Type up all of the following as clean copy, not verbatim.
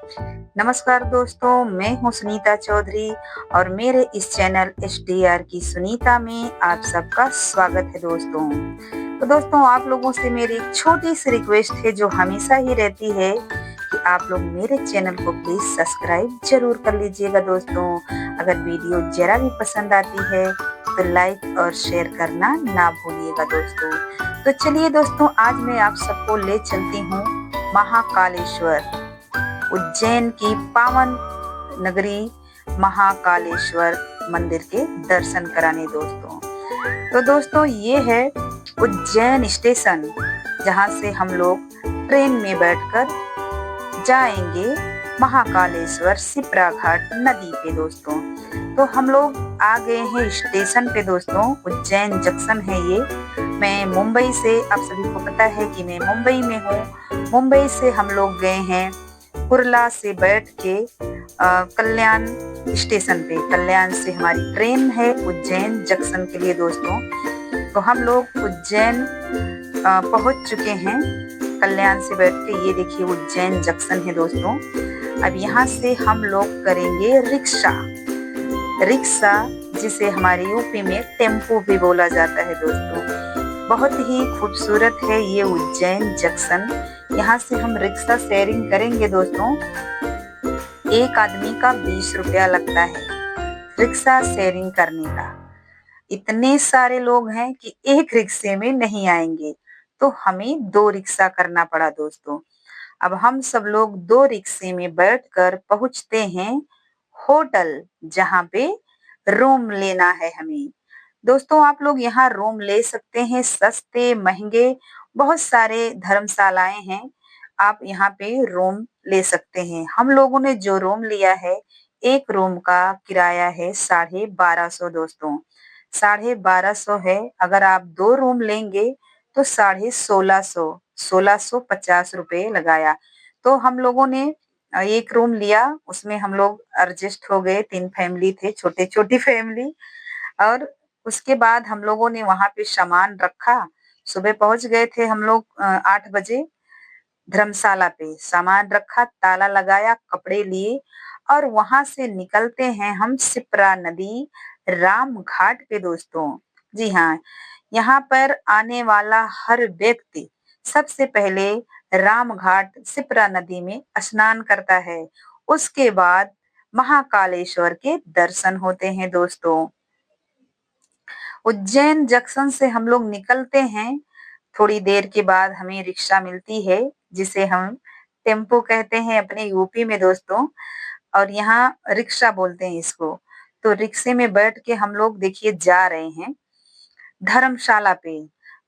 नमस्कार दोस्तों, मैं हूँ सुनीता चौधरी और मेरे इस चैनल एचडीआर की सुनीता में आप सबका स्वागत है दोस्तों। तो दोस्तों, आप लोगों से मेरी एक छोटी सी रिक्वेस्ट है जो हमेशा ही रहती है कि आप लोग मेरे चैनल को प्लीज सब्सक्राइब जरूर कर लीजिएगा दोस्तों। अगर वीडियो जरा भी पसंद आती है तो लाइक और शेयर करना ना भूलिएगा दोस्तों। तो चलिए दोस्तों, आज मैं आप सबको ले चलती हूँ महाकालेश्वर, उज्जैन की पावन नगरी महाकालेश्वर मंदिर के दर्शन कराने दोस्तों। तो दोस्तों, ये है उज्जैन स्टेशन, जहां से हम लोग ट्रेन में बैठकर जाएंगे महाकालेश्वर सिप्रा घाट नदी पे दोस्तों। तो हम लोग आ गए हैं स्टेशन पे दोस्तों। उज्जैन जंक्शन है ये। मैं मुंबई से, आप सभी को पता है कि मैं मुंबई में हूँ। मुंबई से हम लोग गए हैं कुर्ला से बैठ के कल्याण स्टेशन पे। कल्याण से हमारी ट्रेन है उज्जैन जंक्शन के लिए दोस्तों। तो हम लोग उज्जैन पहुंच चुके हैं कल्याण से बैठ के। ये देखिए उज्जैन जंक्शन है दोस्तों। अब यहाँ से हम लोग करेंगे रिक्शा। रिक्शा जिसे हमारे यूपी में टेम्पो भी बोला जाता है दोस्तों। बहुत ही खूबसूरत है ये उज्जैन जंक्शन। यहाँ से हम रिक्शा शेयरिंग करेंगे दोस्तों। एक आदमी का 20 रुपया लगता है रिक्शा शेयरिंग करने का। इतने सारे लोग हैं कि एक रिक्शे में नहीं आएंगे, तो हमें 2 रिक्शा करना पड़ा दोस्तों। अब हम सब लोग 2 रिक्शे में बैठकर पहुंचते हैं होटल, जहां पे रूम लेना है हमें। दोस्तों, आप लोग यहाँ रूम ले सकते हैं, सस्ते महंगे बहुत सारे धर्मशालाएं हैं। आप यहाँ पे रूम ले सकते हैं। हम लोगों ने जो रूम लिया है, एक रूम का किराया है 1250 दोस्तों। 1250 है। अगर आप 2 रूम लेंगे तो 1650, 1650 रुपए लगाया। तो हम लोगों ने एक रूम लिया, उसमें हम लोग एडजस्ट हो गए। 3 फैमिली थे, छोटे छोटी फैमिली। और उसके बाद हम लोगों ने वहां पे सामान रखा। सुबह पहुंच गए थे हम लोग 8 बजे धर्मशाला पे। सामान रखा, ताला लगाया, कपड़े लिए और वहां से निकलते हैं हम सिप्रा नदी राम घाट पे दोस्तों। जी हाँ, यहाँ पर आने वाला हर व्यक्ति सबसे पहले राम घाट सिप्रा नदी में स्नान करता है। उसके बाद महाकालेश्वर के दर्शन होते हैं दोस्तों। उज्जैन जंक्शन से हम लोग निकलते हैं। थोड़ी देर के बाद हमें रिक्शा मिलती है, जिसे हम टेम्पो कहते हैं अपने यूपी में दोस्तों, और यहाँ रिक्शा बोलते हैं इसको। तो रिक्शे में बैठ के हम लोग देखिए जा रहे हैं धर्मशाला पे,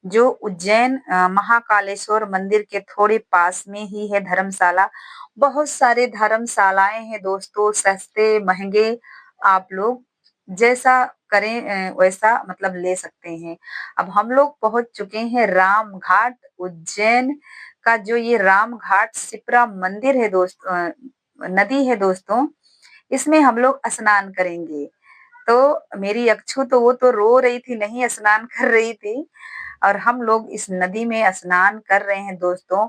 जो उज्जैन महाकालेश्वर मंदिर के थोड़े पास में ही है धर्मशाला। बहुत सारे धर्मशालाएं हैं दोस्तों, सस्ते महंगे। आप लोग जैसा करें वैसा मतलब ले सकते हैं। अब हम लोग पहुंच चुके हैं राम घाट। उज्जैन का जो ये राम घाट सिप्रा मंदिर है नदी है दोस्तों, इसमें हम लोग स्नान करेंगे। तो मेरी अक्षु तो वो तो रो रही थी, नहीं स्नान कर रही थी। और हम लोग इस नदी में स्नान कर रहे हैं दोस्तों।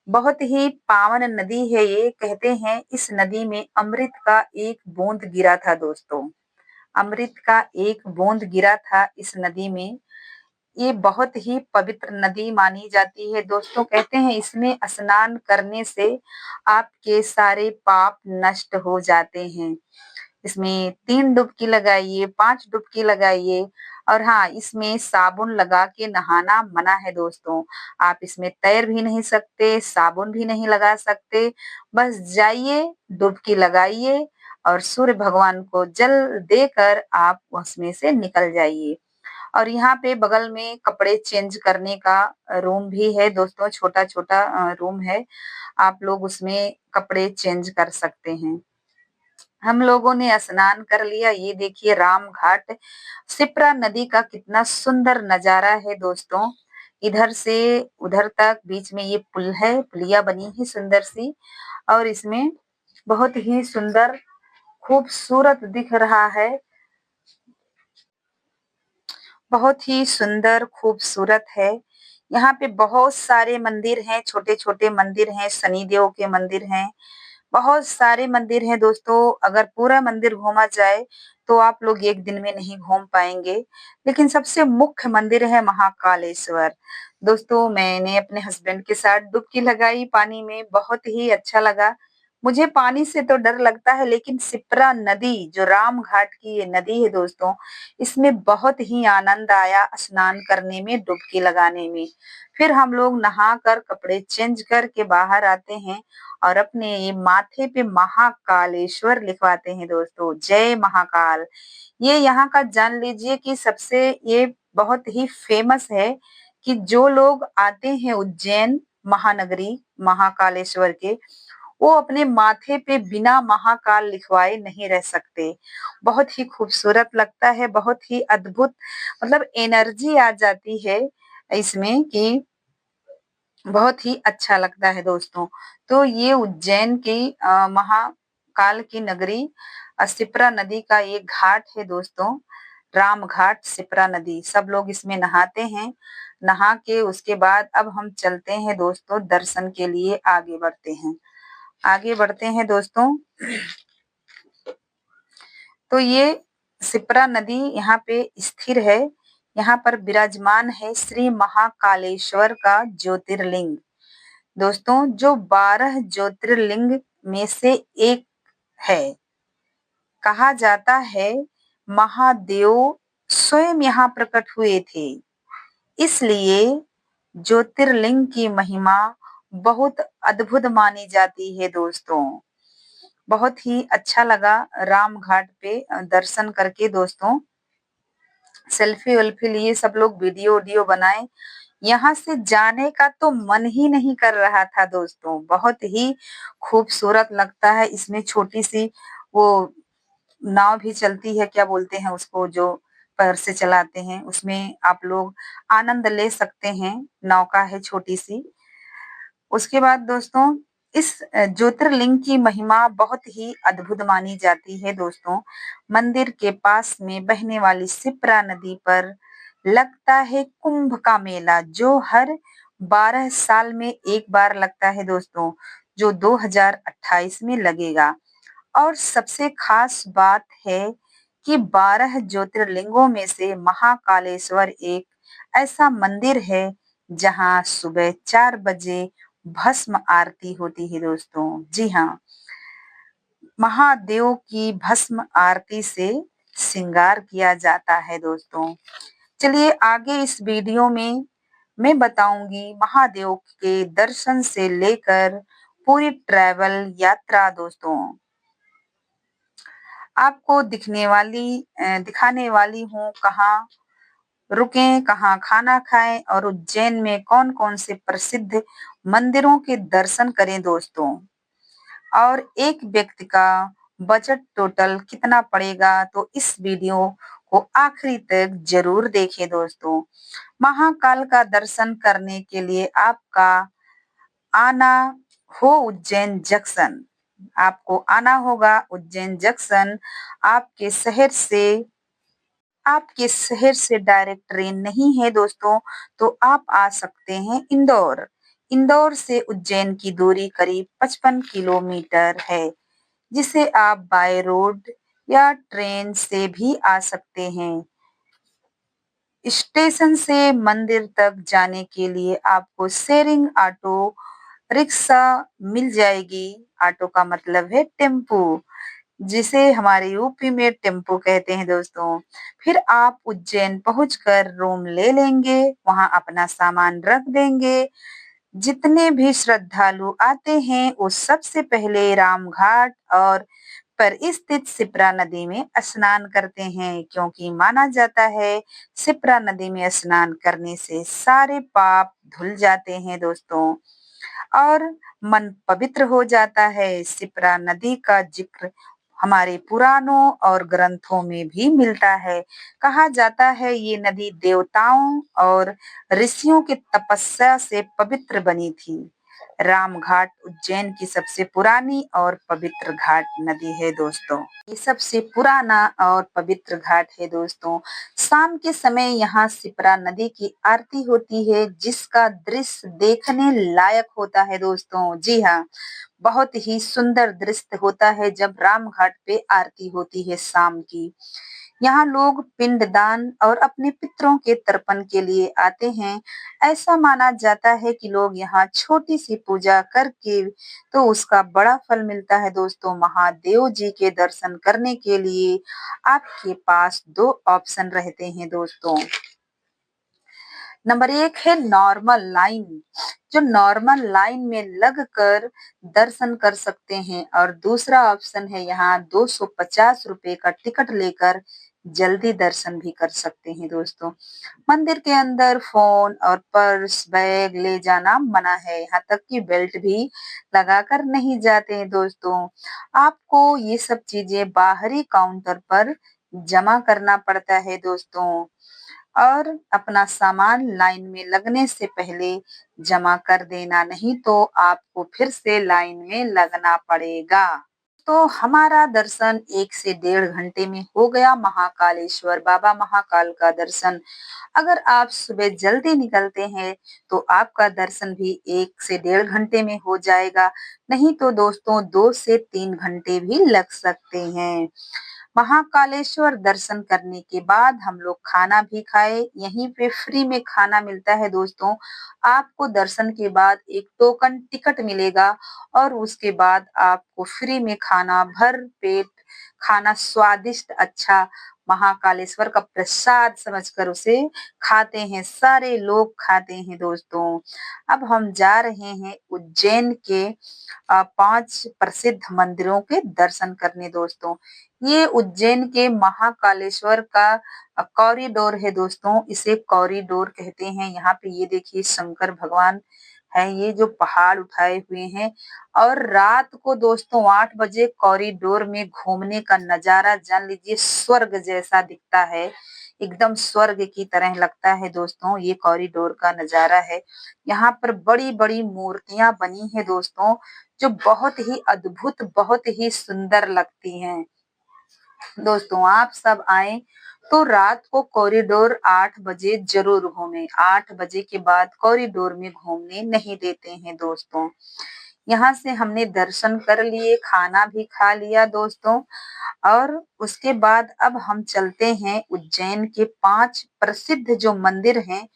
बहुत ही पावन नदी है ये। कहते हैं इस नदी में अमृत का एक बूंद गिरा था दोस्तों। अमृत का एक बूंद गिरा था इस नदी में। ये बहुत ही पवित्र नदी मानी जाती है दोस्तों। कहते हैं इसमें स्नान करने से आपके सारे पाप नष्ट हो जाते हैं। इसमें 3 डुबकी लगाइए, 5 डुबकी लगाइए। और हाँ, इसमें साबुन लगा के नहाना मना है दोस्तों। आप इसमें तैर भी नहीं सकते, साबुन भी नहीं लगा सकते। बस जाइए, डुबकी लगाइए और सूर्य भगवान को जल देकर आप उसमें से निकल जाइए। और यहाँ पे बगल में कपड़े चेंज करने का रूम भी है दोस्तों। छोटा छोटा रूम है, आप लोग उसमें कपड़े चेंज कर सकते हैं। हम लोगों ने स्नान कर लिया। ये देखिए राम घाट सिप्रा नदी का कितना सुंदर नजारा है दोस्तों। इधर से उधर तक बीच में ये पुल है, पुलिया बनी है सुंदर सी। और इसमें बहुत ही सुंदर खूबसूरत दिख रहा है। बहुत ही सुंदर खूबसूरत है। यहाँ पे बहुत सारे मंदिर हैं, छोटे छोटे मंदिर हैं, शनिदेव के मंदिर हैं। बहुत सारे मंदिर हैं दोस्तों, अगर पूरा मंदिर घूमा जाए तो आप लोग एक दिन में नहीं घूम पाएँगे। लेकिन सबसे मुख्य मंदिर है महाकालेश्वर। दोस्तों मैंने अपने हस्बैंड के साथ डुबकी लगाई पानी में, बहुत ही अच्छा लगा। मुझे पानी से तो डर लगता है लेकिन शिप्रा नदी जो राम घाट की ये नदी है दोस्तों, इसमें बहुत ही आनंद आया स्नान करने में, डुबकी लगाने में। फिर हम लोग नहाकर कपड़े चेंज करके बाहर आते हैं और अपने ये माथे पे महाकालेश्वर लिखवाते हैं दोस्तों, जय महाकाल। ये यहाँ का जान लीजिए कि सबसे ये बहुत ही फेमस है कि जो लोग आते हैं उज्जैन महानगरी महाकालेश्वर के, वो अपने माथे पे बिना महाकाल लिखवाए नहीं रह सकते। बहुत ही खूबसूरत लगता है, बहुत ही अद्भुत मतलब एनर्जी आ जाती है इसमें कि बहुत ही अच्छा लगता है दोस्तों। तो ये उज्जैन की महाकाल की नगरी शिप्रा नदी का ये घाट है दोस्तों, राम घाट शिप्रा नदी। सब लोग इसमें नहाते हैं। नहा के उसके बाद अब हम चलते हैं दोस्तों दर्शन के लिए आगे बढ़ते हैं। आगे बढ़ते हैं दोस्तों। तो ये शिप्रा नदी यहाँ पे स्थिर है। यहाँ पर विराजमान है श्री महाकालेश्वर का ज्योतिर्लिंग। दोस्तों जो 12 ज्योतिर्लिंग में से एक है। कहा जाता है महादेव स्वयं यहाँ प्रकट हुए थे, इसलिए ज्योतिर्लिंग की महिमा बहुत अद्भुत मानी जाती है दोस्तों। बहुत ही अच्छा लगा राम घाट पे दर्शन करके दोस्तों। सेल्फी वेल्फी लिए, सब लोग वीडियो वीडियो बनाए। यहाँ से जाने का तो मन ही नहीं कर रहा था दोस्तों, बहुत ही खूबसूरत लगता है। इसमें छोटी सी वो नाव भी चलती है, क्या बोलते हैं उसको, जो पैर से चलाते हैं, उसमें आप लोग आनंद ले सकते हैं। नौका है छोटी सी। उसके बाद दोस्तों इस ज्योतिर्लिंग की महिमा बहुत ही अद्भुत मानी जाती है दोस्तों। मंदिर के पास में बहने वाली शिप्रा नदी पर लगता है कुंभ का मेला, जो हर 12 साल में एक बार लगता है दोस्तों, जो 2028 में लगेगा। और सबसे खास बात है कि 12 ज्योतिर्लिंगों में से महाकालेश्वर एक ऐसा मंदिर है जहां सुबह 4 बजे भस्म आरती होती है दोस्तों। जी हाँ, महादेव की भस्म आरती से श्रृंगार किया जाता है दोस्तों। चलिए आगे इस वीडियो में मैं बताऊंगी महादेव के दर्शन से लेकर पूरी ट्रैवल यात्रा दोस्तों। आपको दिखाने वाली हूँ कहाँ रुकें, कहाँ खाना खाएं और उज्जैन में कौन-कौन से प्रसिद्ध मंदिरों के दर्शन करें दोस्तों। और एक व्यक्ति का बजट टोटल कितना पड़ेगा, तो इस वीडियो को आखिरी तक जरूर देखें दोस्तों। महाकाल का दर्शन करने के लिए आपका आना हो उज्जैन जंक्शन। आपको आना होगा उज्जैन जंक्शन। आपके शहर से आपके शहर से डायरेक्ट ट्रेन नहीं है दोस्तों, तो आप आ सकते हैं इंदौर। इंदौर से उज्जैन की दूरी करीब 55 किलोमीटर है, जिसे आप बाय रोड या ट्रेन से भी आ सकते हैं। स्टेशन से मंदिर तक जाने के लिए आपको शेयरिंग ऑटो रिक्शा मिल जाएगी। ऑटो का मतलब है टेम्पू, जिसे हमारे यूपी में टेम्पो कहते हैं दोस्तों। फिर आप उज्जैन पहुंचकर रूम ले लेंगे, वहां अपना सामान रख देंगे। जितने भी श्रद्धालु आते हैं वो सबसे पहले रामघाट और पर स्थित शिप्रा नदी में स्नान करते हैं, क्योंकि माना जाता है शिप्रा नदी में स्नान करने से सारे पाप धुल जाते हैं दोस्तों और मन पवित्र हो जाता है। शिप्रा नदी का जिक्र हमारे पुराणों और ग्रंथों में भी मिलता है। कहा जाता है ये नदी देवताओं और ऋषियों की तपस्या से पवित्र बनी थी। रामघाट उज्जैन की सबसे पुरानी और पवित्र घाट नदी है दोस्तों। ये सबसे पुराना और पवित्र घाट है दोस्तों। शाम के समय यहाँ शिप्रा नदी की आरती होती है, जिसका दृश्य देखने लायक होता है दोस्तों। जी हाँ, बहुत ही सुंदर दृश्य होता है जब रामघाट पे आरती होती है शाम की। यहाँ लोग पिंडदान और अपने पितरों के तर्पण के लिए आते हैं। ऐसा माना जाता है कि लोग यहाँ छोटी सी पूजा करके तो उसका बड़ा फल मिलता है दोस्तों। महादेव जी के दर्शन करने के लिए आपके पास दो ऑप्शन रहते हैं दोस्तों। नंबर एक है नॉर्मल लाइन, जो नॉर्मल लाइन में लगकर दर्शन कर सकते हैं, और दूसरा ऑप्शन है यहाँ 250 रुपए का टिकट लेकर जल्दी दर्शन भी कर सकते हैं दोस्तों। मंदिर के अंदर फोन और पर्स बैग ले जाना मना है, यहाँ तक कि बेल्ट भी लगाकर नहीं जाते हैं दोस्तों। आपको ये सब चीजें बाहरी काउंटर पर जमा करना पड़ता है दोस्तों, और अपना सामान लाइन में लगने से पहले जमा कर देना, नहीं तो आपको फिर से लाइन में लगना पड़ेगा। तो हमारा दर्शन 1 से 1.5 घंटे में हो गया। महाकालेश्वर बाबा महाकाल का दर्शन। अगर आप सुबह जल्दी निकलते हैं तो आपका दर्शन भी 1 से 1.5 घंटे में हो जाएगा, नहीं तो दोस्तों 2 से 3 घंटे भी लग सकते हैं। महाकालेश्वर दर्शन करने के बाद हम लोग खाना भी खाए। यहीं पे फ्री में खाना मिलता है दोस्तों। आपको दर्शन के बाद एक टोकन टिकट मिलेगा, और उसके बाद आपको फ्री में खाना, भर पेट खाना, स्वादिष्ट अच्छा महाकालेश्वर का प्रसाद समझकर उसे खाते हैं। सारे लोग खाते हैं दोस्तों। अब हम जा रहे हैं उज्जैन के 5 प्रसिद्ध मंदिरों के दर्शन करने दोस्तों। ये उज्जैन के महाकालेश्वर का कॉरिडोर है दोस्तों। इसे कॉरिडोर कहते हैं। यहाँ पे ये देखिए शंकर भगवान है, ये जो पहाड़ उठाए हुए हैं, और रात को दोस्तों 8 बजे कॉरिडोर में घूमने का नजारा जान लीजिए स्वर्ग जैसा दिखता है। एकदम स्वर्ग की तरह लगता है दोस्तों। ये कॉरिडोर का नजारा है। यहाँ पर बड़ी बड़ी मूर्तियां बनी है दोस्तों, जो बहुत ही अद्भुत, बहुत ही सुंदर लगती हैं। दोस्तों आप सब आए तो रात को कॉरिडोर 8 बजे जरूर घूमें। 8 बजे के बाद कॉरिडोर में घूमने नहीं देते हैं दोस्तों। यहाँ से हमने दर्शन कर लिए, खाना भी खा लिया दोस्तों, और उसके बाद अब हम चलते हैं उज्जैन के 5 प्रसिद्ध जो मंदिर हैं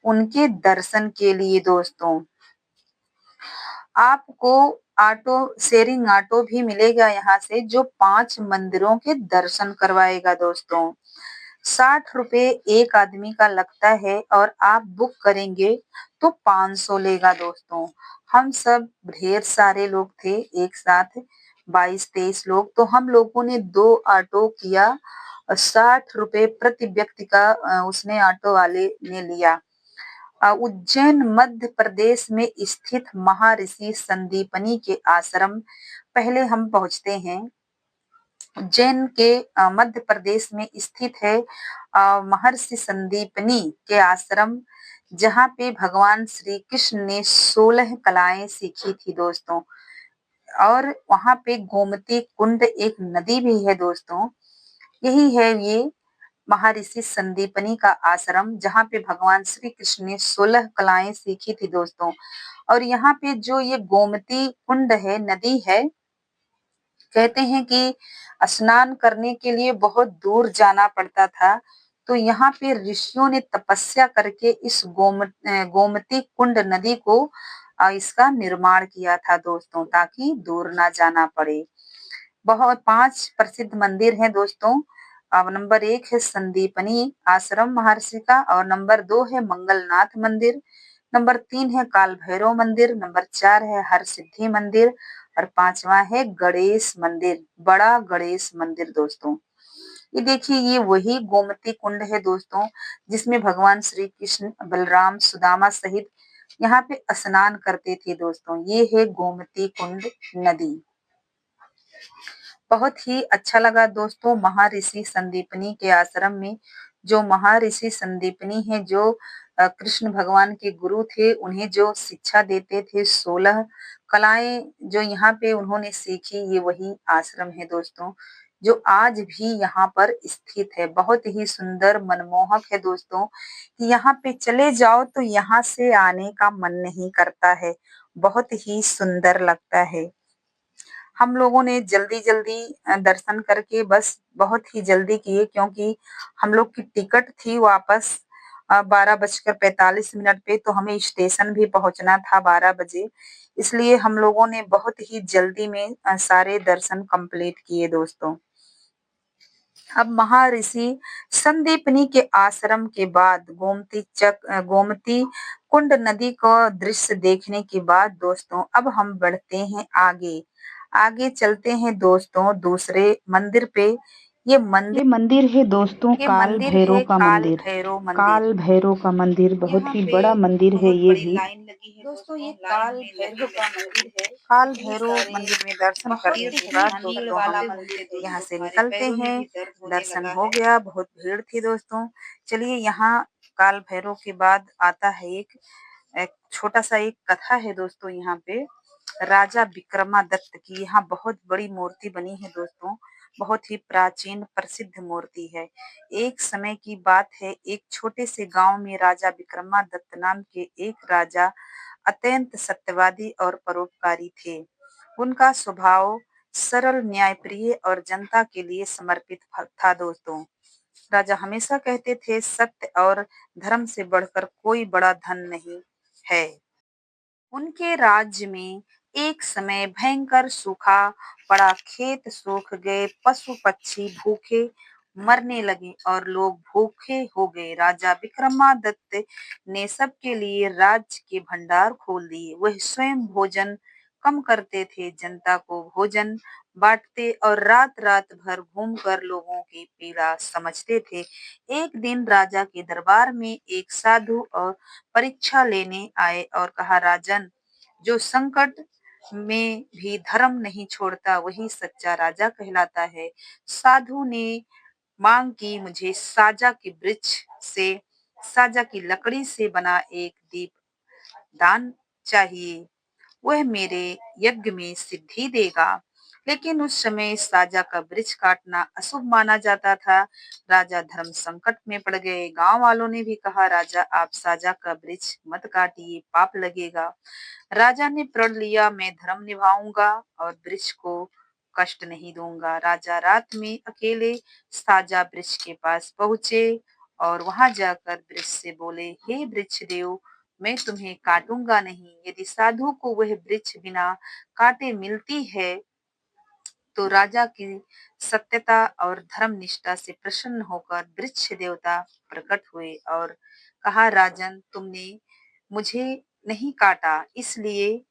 उनके दर्शन के लिए दोस्तों। आपको ऑटो, शेयरिंग ऑटो भी मिलेगा यहाँ से, जो 5 मंदिरों के दर्शन करवाएगा दोस्तों। 60 रुपए एक आदमी का लगता है, और आप बुक करेंगे तो 500 लेगा दोस्तों। हम सब ढेर सारे लोग थे, एक साथ 22-23 लोग, तो हम लोगों ने 2 ऑटो किया। 60 रुपए प्रति व्यक्ति का उसने ऑटो वाले ने लिया। उज्जैन मध्य प्रदेश में स्थित महर्षि संदीपनी के आश्रम पहले हम पहुंचते हैं। उज्जैन के मध्य प्रदेश में स्थित है महर्षि संदीपनी के आश्रम, जहाँ पे भगवान श्री कृष्ण ने 16 कलाएं सीखी थी दोस्तों। और वहां पे गोमती कुंड एक नदी भी है दोस्तों। यही है ये महर्षि संदीपनी का आश्रम, जहाँ पे भगवान श्री कृष्ण ने 16 कलाएं सीखी थी दोस्तों। और यहाँ पे जो ये गोमती कुंड है, नदी है, कहते हैं कि स्नान करने के लिए बहुत दूर जाना पड़ता था, तो यहाँ पे ऋषियों ने तपस्या करके इस गोमती कुंड नदी को इसका निर्माण किया था दोस्तों, ताकि दूर ना जाना पड़े। बहुत 5 प्रसिद्ध मंदिर हैं दोस्तों। अब नंबर 1 है संदीपनी आश्रम महर्षि का, और नंबर 2 है मंगलनाथ मंदिर, नंबर 3 है काल भैरव मंदिर, नंबर 4 है हर सिद्धि मंदिर, और 5वां है गणेश मंदिर, बड़ा गणेश मंदिर दोस्तों। ये देखिए ये वही गोमती कुंड है दोस्तों, जिसमें भगवान श्री कृष्ण, बलराम, सुदामा सहित यहाँ पे स्नान करते थे दोस्तों। ये है गोमती कुंड नदी। बहुत ही अच्छा लगा दोस्तों महर्षि संदीपनी के आश्रम में। जो महर्षि संदीपनी है, जो कृष्ण भगवान के गुरु थे, उन्हें जो शिक्षा देते थे, 16 कलाएँ जो यहाँ पे उन्होंने सीखी, ये वही आश्रम है दोस्तों, जो आज भी यहाँ पर स्थित है। बहुत ही सुंदर, मनमोहक है दोस्तों, कि यहाँ पे चले जाओ तो यहाँ से आने का मन नहीं करता है। बहुत ही सुंदर लगता है। हम लोगों ने जल्दी-जल्दी दर्शन करके बस बहुत ही जल्दी किए, क्योंकि हम लोग की टिकट थी वापस 12:45 पे, तो हमें स्टेशन भी पहुँचना था 12 बजे। इसलिए हम लोगों ने बहुत ही जल्दी में सारे दर्शन कंप्लीट किए दोस्तों। अब महर्षि संदीपनी के आश्रम के बाद गोमती कुंड नदी को दृश्य देखने के बाद दोस्तों, अब हम बढ़ते हैं आगे। आगे चलते हैं दोस्तों दूसरे मंदिर पे। ये मंदिर ये मंदिर है दोस्तों ये काल मंदिर भैरव है का काल मंदिर। भैरव मंदिर। काल भैरव का मंदिर बहुत यहाँ ही पे बड़ा मंदिर है बहुत ये बड़ी भी। लाइन लगी है दोस्तों, ये काल भैरव का मंदिर है। काल भैरव मंदिर में दर्शन करने के बाद दोस्तों हम यहाँ से निकलते हैं। दर्शन हो गया, बहुत भीड़ थी दोस्तों। चलिए, यहाँ काल भैरव के बाद आता है एक छोटा सा एक कथा है दोस्तों। यहाँ पे राजा विक्रमादित्य की यहाँ बहुत बड़ी मूर्ति बनी है दोस्तों। बहुत ही प्राचीन प्रसिद्ध मूर्ति है। एक समय की बात है, एक छोटे से गांव में राजा विक्रमादित्य नाम के एक राजा अत्यंत सत्यवादी और परोपकारी थे। उनका स्वभाव सरल, न्यायप्रिय और जनता के लिए समर्पित था दोस्तों। राजा हमेशा कहते थे, सत्य और धर्म से बढ़कर कोई बड़ा धन नहीं है। उनके राज्य में एक समय भयंकर सूखा पड़ा, खेत सूख गए, पशु पक्षी भूखे मरने लगे और लोग भूखे हो गए। राजा विक्रमादित्य ने सबके लिए राज्य के भंडार खोल दिए। वह स्वयं भोजन कम करते थे, जनता को भोजन बांटते और रात रात भर घूमकर लोगों की पीड़ा समझते थे। एक दिन राजा के दरबार में एक साधु और परीक्षा लेने आए और कहा, राजन, जो संकट में भी धर्म नहीं छोड़ता वही सच्चा राजा कहलाता है। साधु ने मांग की, मुझे साजा की लकड़ी से बना एक दीप दान चाहिए, वह मेरे यज्ञ में सिद्धि देगा। लेकिन उस समय साजा का वृक्ष काटना अशुभ माना जाता था। राजा धर्म संकट में पड़ गए। गांव वालों ने भी कहा, राजा आप साजा का वृक्ष मत काटिए, पाप लगेगा। राजा ने प्रण लिया, मैं धर्म निभाऊंगा और वृक्ष को कष्ट नहीं दूंगा। राजा रात में अकेले साजा वृक्ष के पास पहुंचे और वहां जाकर वृक्ष से बोले, हे वृक्ष देव, मैं तुम्हें काटूंगा नहीं। यदि साधु को वह वृक्ष बिना काटे मिलती है तो राजा की सत्यता और धर्म निष्ठा से प्रसन्न होकर वृक्ष देवता प्रकट हुए और कहा, राजन, तुमने मुझे नहीं काटा, इसलिए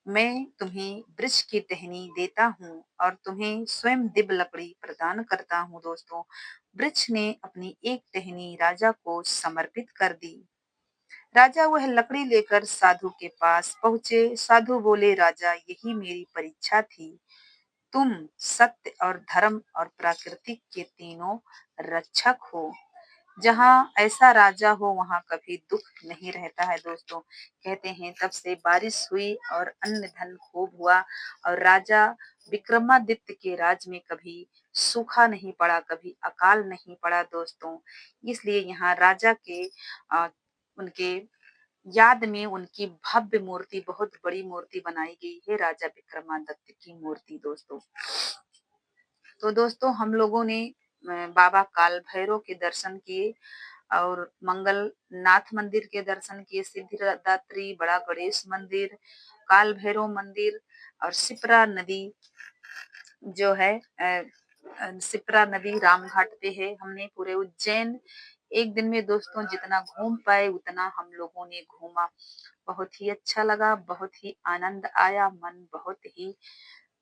मैं तुम्हें वृक्ष की टहनी देता हूँ और तुम्हें स्वयं दिव्य लकड़ी प्रदान करता हूँ। दोस्तों, वृक्ष ने अपनी एक टहनी राजा को समर्पित कर दी। राजा वह लकड़ी लेकर साधु के पास पहुंचे। साधु बोले, राजा, यही मेरी परीक्षा थी। तुम सत्य और धर्म और प्राकृतिक के तीनों रक्षक हो। जहाँ ऐसा राजा हो वहाँ कभी दुख नहीं रहता है दोस्तों। कहते हैं तब से बारिश हुई और अन्न धन खूब हुआ और राजा विक्रमादित्य के राज में कभी सूखा नहीं पड़ा, कभी अकाल नहीं पड़ा दोस्तों। इसलिए यहाँ राजा के उनके याद में उनकी भव्य मूर्ति, बहुत बड़ी मूर्ति बनाई गई है, राजा विक्रमादित्य की मूर्ति दोस्तों। तो दोस्तों, हम लोगों ने बाबा काल भैरव के दर्शन किए और मंगल नाथ मंदिर के दर्शन किए, सिद्धिदात्री, बड़ा गणेश मंदिर, काल भैरव मंदिर और सिप्रा नदी जो है सिप्रा नदी रामघाट पे है। हमने पूरे उज्जैन एक दिन में दोस्तों जितना घूम पाए उतना हम लोगों ने घूमा। बहुत ही अच्छा लगा, बहुत ही आनंद आया, मन बहुत ही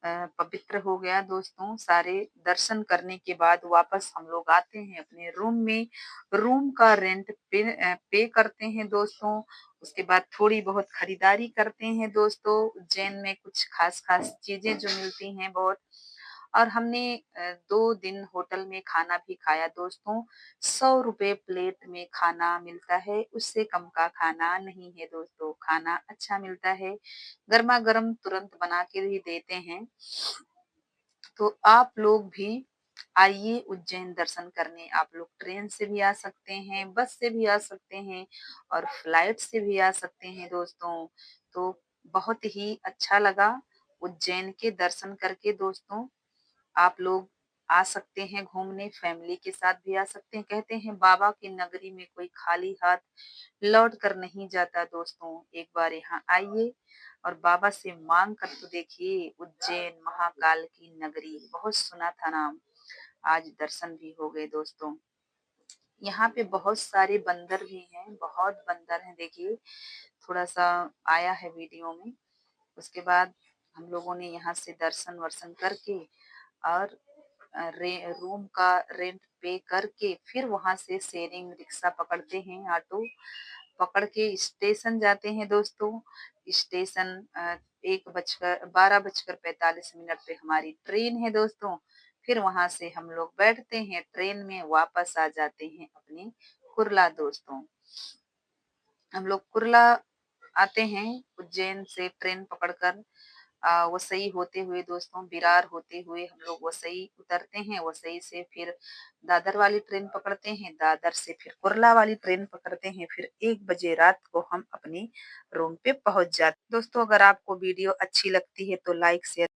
पवित्र हो गया दोस्तों। सारे दर्शन करने के बाद वापस हम लोग आते हैं अपने रूम में। रूम का रेंट पे करते हैं दोस्तों। उसके बाद थोड़ी बहुत खरीदारी करते हैं दोस्तों। उज्जैन में कुछ खास खास चीजें जो मिलती हैं बहुत, और हमने 2 दिन होटल में खाना भी खाया दोस्तों। 100 रुपए प्लेट में खाना मिलता है, उससे कम का खाना नहीं है दोस्तों। खाना अच्छा मिलता है, गरमा-गरम तुरंत बना के भी देते हैं। तो आप लोग भी आइए उज्जैन दर्शन करने। आप लोग ट्रेन से भी आ सकते हैं, बस से भी आ सकते हैं और फ्लाइट से भी आ सकते हैं दोस्तों। तो बहुत ही अच्छा लगा उज्जैन के दर्शन करके दोस्तों। आप लोग आ सकते हैं घूमने, फैमिली के साथ भी आ सकते हैं। कहते हैं बाबा की नगरी में कोई खाली हाथ लौट कर नहीं जाता दोस्तों। एक बार यहाँ आइए और बाबा से मांग कर तो देखिए। उज्जैन महाकाल की नगरी, बहुत सुना था नाम, आज दर्शन भी हो गए दोस्तों। यहाँ पे बहुत सारे बंदर भी हैं, बहुत बंदर हैं देखिए, थोड़ा सा आया है वीडियो में। उसके बाद हम लोगों ने यहाँ से दर्शन वर्शन करके और रूम का रेंट पे करके फिर वहां से शेयरिंग रिक्शा पकड़ते हैं, ऑटो पकड़ के स्टेशन जाते हैं दोस्तों। स्टेशन 12:45 पे हमारी ट्रेन है दोस्तों। फिर वहां से हम लोग बैठते हैं ट्रेन में, वापस आ जाते हैं अपने कुर्ला दोस्तों। हम लोग कुर्ला आते हैं उज्जैन से ट्रेन पकड़कर। वसई होते हुए दोस्तों, विरार होते हुए हम लोग वसई उतरते हैं। वसई से फिर दादर वाली ट्रेन पकड़ते हैं, दादर से फिर कुर्ला वाली ट्रेन पकड़ते हैं। फिर 1 बजे रात को हम अपने रूम पे पहुंच जाते हैं। दोस्तों अगर आपको वीडियो अच्छी लगती है तो लाइक शेयर